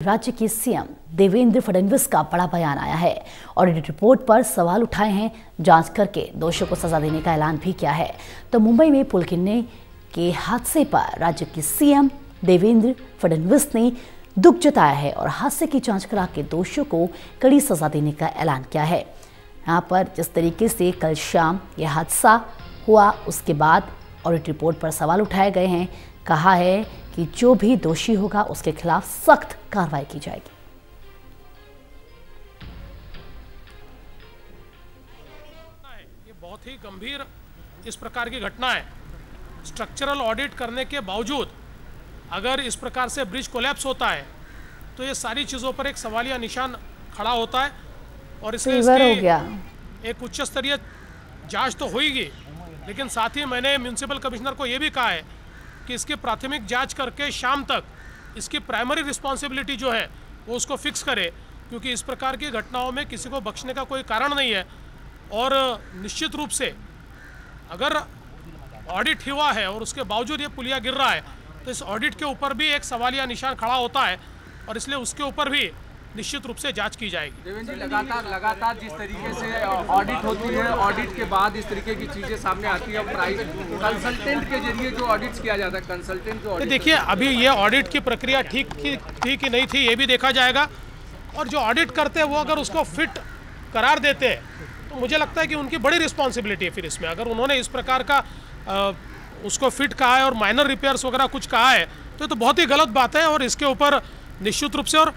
राज्य के सीएम देवेंद्र फडणवीस का बड़ा बयान आया है। ऑडिट रिपोर्ट पर सवाल उठाए हैं, जांच करके दोषियों को सजा देने का ऐलान भी किया है। तो मुंबई में पुल गिरने के हादसे पर राज्य के सीएम देवेंद्र फडणवीस ने दुख जताया है और हादसे की जांच करा के दोषियों को कड़ी सजा देने का ऐलान किया है। यहाँ पर जिस तरीके से कल शाम यह हादसा हुआ, उसके बाद ऑडिट रिपोर्ट पर सवाल उठाए गए हैं। कहा है कि जो भी दोषी होगा उसके खिलाफ सख्त कार्रवाई की जाएगी। ये बहुत ही गंभीर इस प्रकार की घटना है। स्ट्रक्चरल ऑडिट करने के बावजूद अगर इस प्रकार से ब्रिज कोलैप्स होता है तो ये सारी चीज़ों पर एक सवालिया निशान खड़ा होता है और इसलिए इसकी एक उच्च स्तरीय जांच तो होगी, लेकिन साथ ही मैंने म्यूनिसिपल कमिश्नर को ये भी कहा है कि इसकी प्राथमिक जांच करके शाम तक इसकी प्राइमरी रिस्पॉन्सिबिलिटी जो है वो उसको फिक्स करे, क्योंकि इस प्रकार की घटनाओं में किसी को बख्शने का कोई कारण नहीं है। और निश्चित रूप से अगर ऑडिट हुआ है और उसके बावजूद ये पुलिया गिर रहा है तो इस ऑडिट के ऊपर भी एक सवालिया निशान खड़ा होता है और इसलिए उसके ऊपर भी निश्चित रूप से जांच की जाएगी। देवेंद्र जी, लगातार जिस तरीके से ऑडिट होती है, ऑडिट के बाद इस तरीके की चीजें सामने आती है, प्राइस कंसल्टेंट के जरिए जो ऑडिट्स किया जाता है, कंसल्टेंट जो ऑडिट देखिए अभी ये ऑडिट की प्रक्रिया ठीक थी कि नहीं थी ये भी देखा जाएगा, और जो ऑडिट करते हैं वो अगर उसको फिट करार देते हैं तो मुझे लगता है कि उनकी बड़ी रिस्पॉन्सिबिलिटी है। फिर इसमें अगर उन्होंने इस प्रकार का उसको फिट कहा है और माइनर रिपेयर्स वगैरह कुछ कहा है तो ये तो बहुत ही गलत बात है और इसके ऊपर निश्चित रूप से और